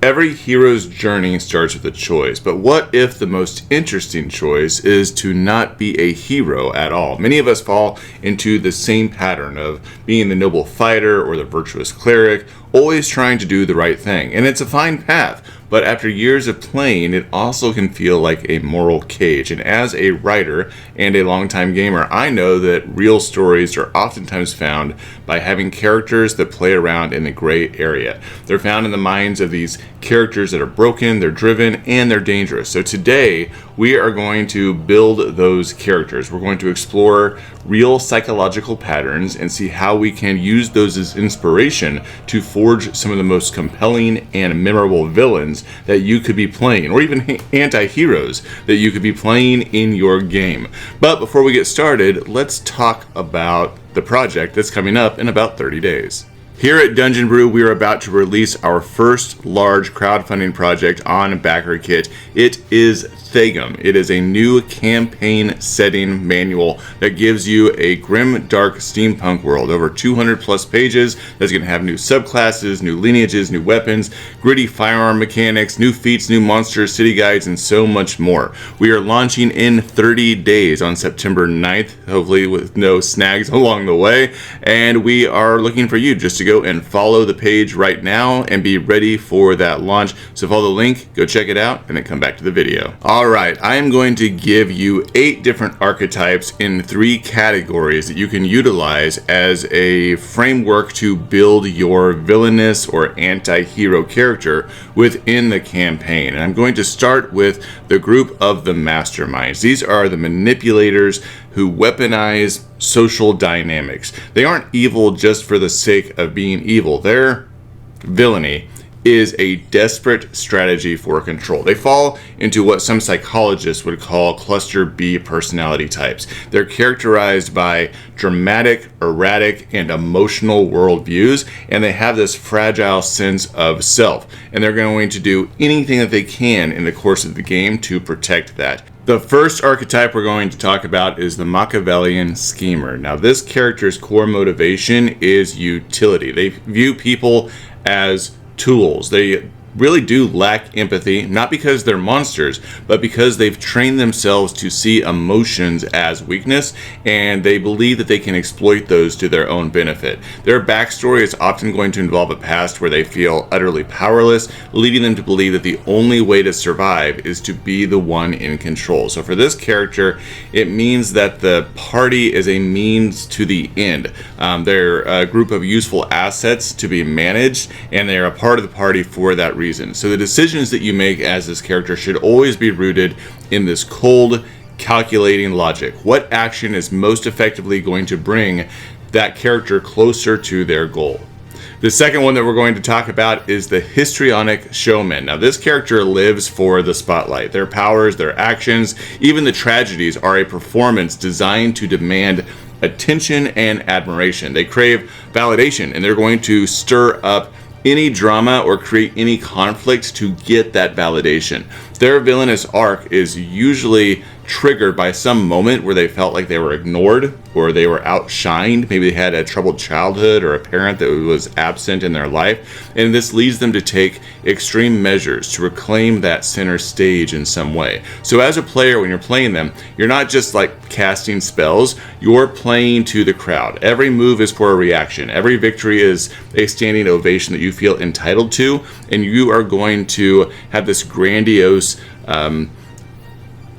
Every hero's journey starts with a choice, but what if the most interesting choice is to not be a hero at all? Many of us fall into the same pattern of being the noble fighter or the virtuous cleric, always trying to do the right thing. And it's a fine path, but after years of playing, it also can feel like a moral cage. And as a writer and a longtime gamer, I know that real stories are oftentimes found by having characters that play around in the gray area. They're found in the minds of these characters that are broken, they're driven, and they're dangerous. So today, we are going to build those characters. We're going to explore real psychological patterns and see how we can use those as inspiration to forge some of the most compelling and memorable villains that you could be playing, or even anti-heroes that you could be playing in your game. But before we get started, let's talk about the project that's coming up in about 30 days. Here at Dungeon Brew, we are about to release our first large crowdfunding project on BackerKit. It is Thagum. It is a new campaign setting manual that gives you a grim, dark steampunk world. Over 200 plus pages that's going to have new subclasses, new lineages, new weapons, gritty firearm mechanics, new feats, new monsters, city guides, and so much more. We are launching in 30 days on September 9th, hopefully with no snags along the way. And we are looking for you just to go and follow the page right now and be ready for that launch. So follow the link, go check it out, and then come back to the video. Alright, I am going to give you 8 different archetypes in 3 categories that you can utilize as a framework to build your villainous or anti-hero character within the campaign. And I'm going to start with the group of the Masterminds. These are the manipulators who weaponize social dynamics. They aren't evil just for the sake of being evil. Their villainy is a desperate strategy for control. They fall into what some psychologists would call cluster B personality types. They're characterized by dramatic, erratic, and emotional worldviews, and they have this fragile sense of self. And they're going to do anything that they can in the course of the game to protect that. The first archetype we're going to talk about is the Machiavellian Schemer. Now, this character's core motivation is utility. They view people as tools. They really do lack empathy, not because they're monsters, but because they've trained themselves to see emotions as weakness, and they believe that they can exploit those to their own benefit. Their backstory is often going to involve a past where they feel utterly powerless, leading them to believe that the only way to survive is to be the one in control. So for this character, it means that the party is a means to the end. They're a group of useful assets to be managed, and they're a part of the party for that reason. So the decisions that you make as this character should always be rooted in this cold, calculating logic. What action is most effectively going to bring that character closer to their goal? The second one that we're going to talk about is the Histrionic Showman. Now, this character lives for the spotlight. Their powers, their actions, even the tragedies are a performance designed to demand attention and admiration. They crave validation, and they're going to stir up any drama or create any conflict to get that validation. Their villainous arc is usually triggered by some moment where they felt like they were ignored or they were outshined. Maybe they had a troubled childhood or a parent that was absent in their life, and this leads them to take extreme measures to reclaim that center stage in some way. So as a player, when you're playing them, you're not just like casting spells, you're playing to the crowd. Every move is for a reaction. Every victory is a standing ovation that you feel entitled to, and you are going to have this grandiose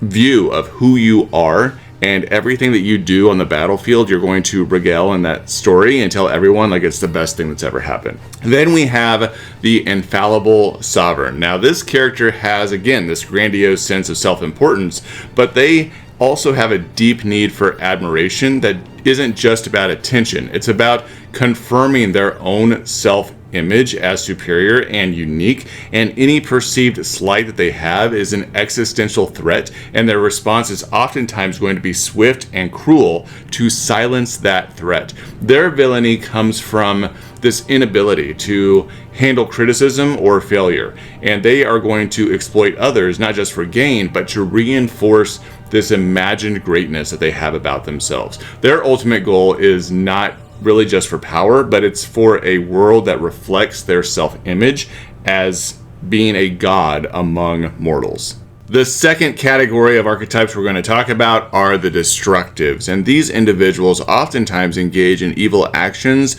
view of who you are, and everything that you do on the battlefield, you're going to regale in that story and tell everyone like it's the best thing that's ever happened. Then we have the Infallible Sovereign. Now, this character has, again, this grandiose sense of self-importance, but they also have a deep need for admiration that isn't just about attention. It's about confirming their own self-image as superior and unique, and any perceived slight that they have is an existential threat, and their response is oftentimes going to be swift and cruel to silence that threat. Their villainy comes from this inability to handle criticism or failure, and they are going to exploit others not just for gain, but to reinforce this imagined greatness that they have about themselves. Their ultimate goal is not really just for power, but it's for a world that reflects their self-image as being a god among mortals. The second category of archetypes we're going to talk about are the destructives, and these individuals oftentimes engage in evil actions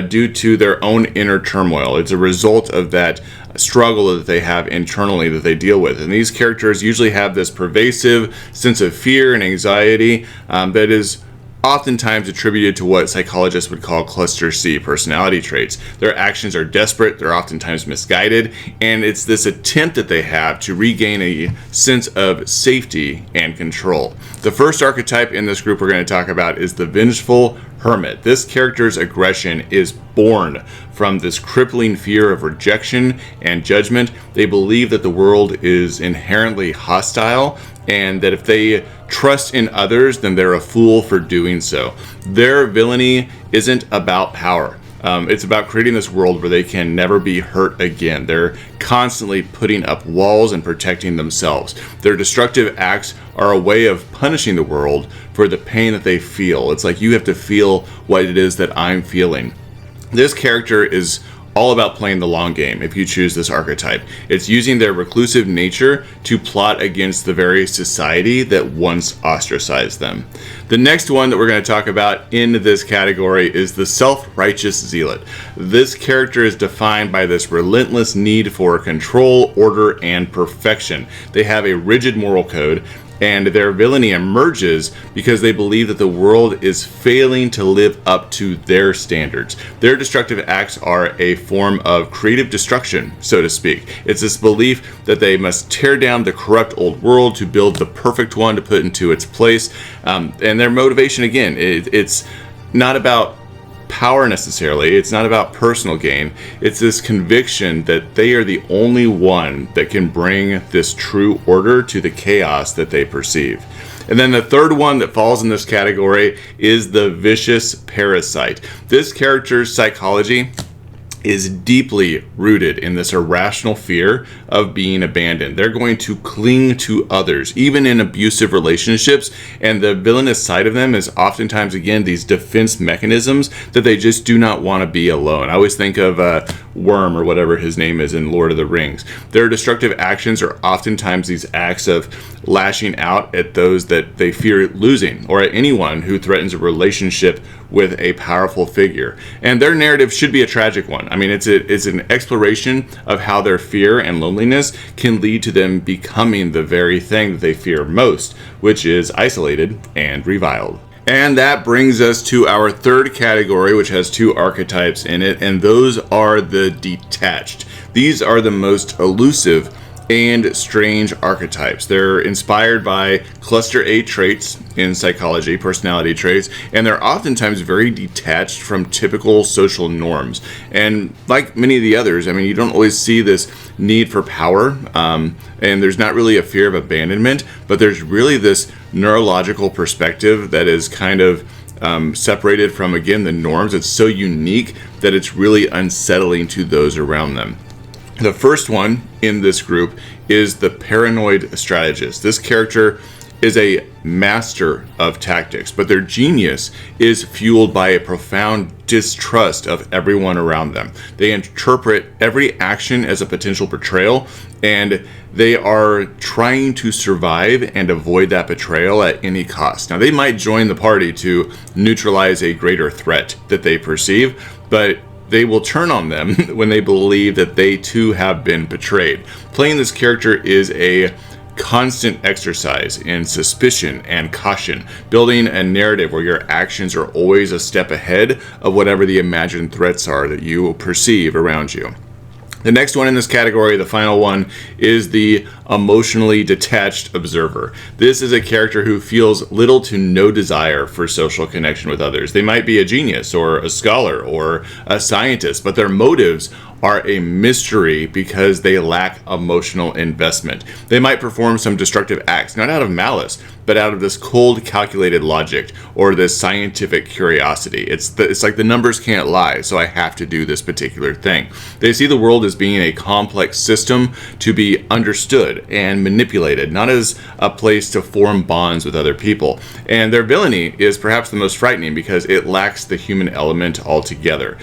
due to their own inner turmoil. It's a result of that struggle that they have internally that they deal with, and these characters usually have this pervasive sense of fear and anxiety that is oftentimes attributed to what psychologists would call cluster C personality traits. Their actions are desperate, they're oftentimes misguided, and it's this attempt that they have to regain a sense of safety and control. The first archetype in this group we're going to talk about is the Vengeful Hermit. This character's aggression is born from this crippling fear of rejection and judgment. They believe that the world is inherently hostile, and that if they trust in others, then they're a fool for doing so. Their villainy isn't about power. It's about creating this world where they can never be hurt again. They're constantly putting up walls and protecting themselves. Their destructive acts are a way of punishing the world for the pain that they feel. It's like, you have to feel what it is that I'm feeling. This character is all about playing the long game if you choose this archetype. It's using their reclusive nature to plot against the very society that once ostracized them. The next one that we're going to talk about in this category is the self-righteous zealot. This character is defined by this relentless need for control, order, and perfection. They have a rigid moral code, and their villainy emerges because they believe that the world is failing to live up to their standards. Their destructive acts are a form of creative destruction, so to speak. It's this belief that they must tear down the corrupt old world to build the perfect one to put into its place. And their motivation, again, it's not about power necessarily. It's not about personal gain. It's this conviction that they are the only one that can bring this true order to the chaos that they perceive. And then the third one that falls in this category is the Vicious Parasite. This character's psychology is deeply rooted in this irrational fear of being abandoned. They're going to cling to others, even in abusive relationships, and the villainous side of them is oftentimes, again, these defense mechanisms that they just do not want to be alone. I always think of Worm, or whatever his name is in Lord of the Rings. Their destructive actions are oftentimes these acts of lashing out at those that they fear losing, or at anyone who threatens a relationship with a powerful figure. And their narrative should be a tragic one. I mean, it's an exploration of how their fear and loneliness can lead to them becoming the very thing that they fear most, which is isolated and reviled. And that brings us to our third category, which has two archetypes in it, and those are the detached. These are the most elusive and strange archetypes. They're inspired by cluster A traits in psychology, personality traits, and they're oftentimes very detached from typical social norms. And like many of the others, I mean, you don't always see this need for power, and there's not really a fear of abandonment, but there's really this neurological perspective that is kind of separated from, again, the norms. It's so unique that it's really unsettling to those around them. The first one in this group is the paranoid strategist. This character is a master of tactics, but their genius is fueled by a profound distrust of everyone around them. They interpret every action as a potential betrayal, and they are trying to survive and avoid that betrayal at any cost. Now, they might join the party to neutralize a greater threat that they perceive, but they will turn on them when they believe that they too have been betrayed. Playing this character is a constant exercise in suspicion and caution, building a narrative where your actions are always a step ahead of whatever the imagined threats are that you perceive around you. The next one in this category, the final one, is the Emotionally-Detatched Observer. This is a character who feels little to no desire for social connection with others. They might be a genius or a scholar or a scientist, but their motives are a mystery because they lack emotional investment. They might perform some destructive acts, not out of malice, but out of this cold, calculated logic or this scientific curiosity. It's like the numbers can't lie, so I have to do this particular thing. They see the world as being a complex system to be understood and manipulated, not as a place to form bonds with other people. And their villainy is perhaps the most frightening because it lacks the human element altogether.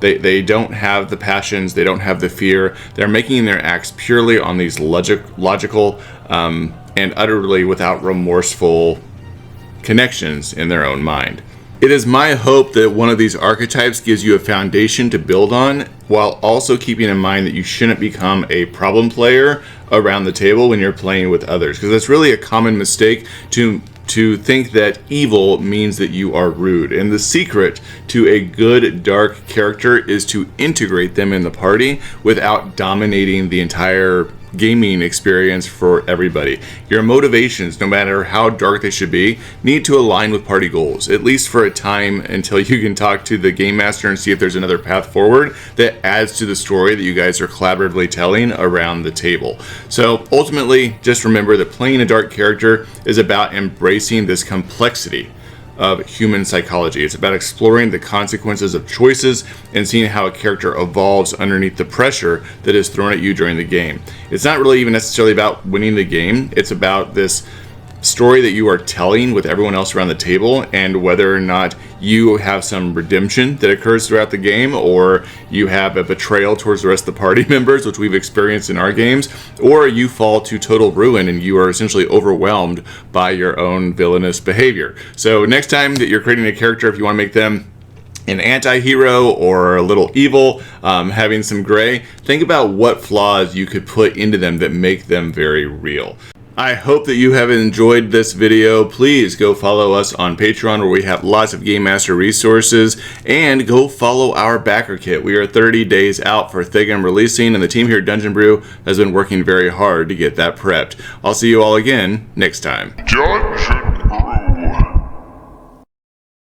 They don't have the passions, they don't have the fear. They're making their acts purely on these logical and utterly without remorseful connections in their own mind. It is my hope that one of these archetypes gives you a foundation to build on, while also keeping in mind that you shouldn't become a problem player around the table when you're playing with others, because it's really a common mistake to think that evil means that you are rude. And the secret to a good dark character is to integrate them in the party without dominating the entire gaming experience for everybody. Your motivations, no matter how dark they should be, need to align with party goals, at least for a time, until you can talk to the game master and see if there's another path forward that adds to the story that you guys are collaboratively telling around the table. So ultimately, just remember that playing a dark character is about embracing this complexity of human psychology. It's about exploring the consequences of choices and seeing how a character evolves underneath the pressure that is thrown at you during the game. It's not really even necessarily about winning the game. It's about this story that you are telling with everyone else around the table, and whether or not you have some redemption that occurs throughout the game, or you have a betrayal towards the rest of the party members, which we've experienced in our games, or you fall to total ruin and you are essentially overwhelmed by your own villainous behavior. So next time that you're creating a character, if you want to make them an anti-hero or a little evil, having some gray, think about what flaws you could put into them that make them very real. I hope that you have enjoyed this video. Please go follow us on Patreon, where we have lots of Game Master resources, and go follow our backer kit. We are 30 days out for Thigum releasing, and the team here at Dungeon Brew has been working very hard to get that prepped. I'll see you all again next time.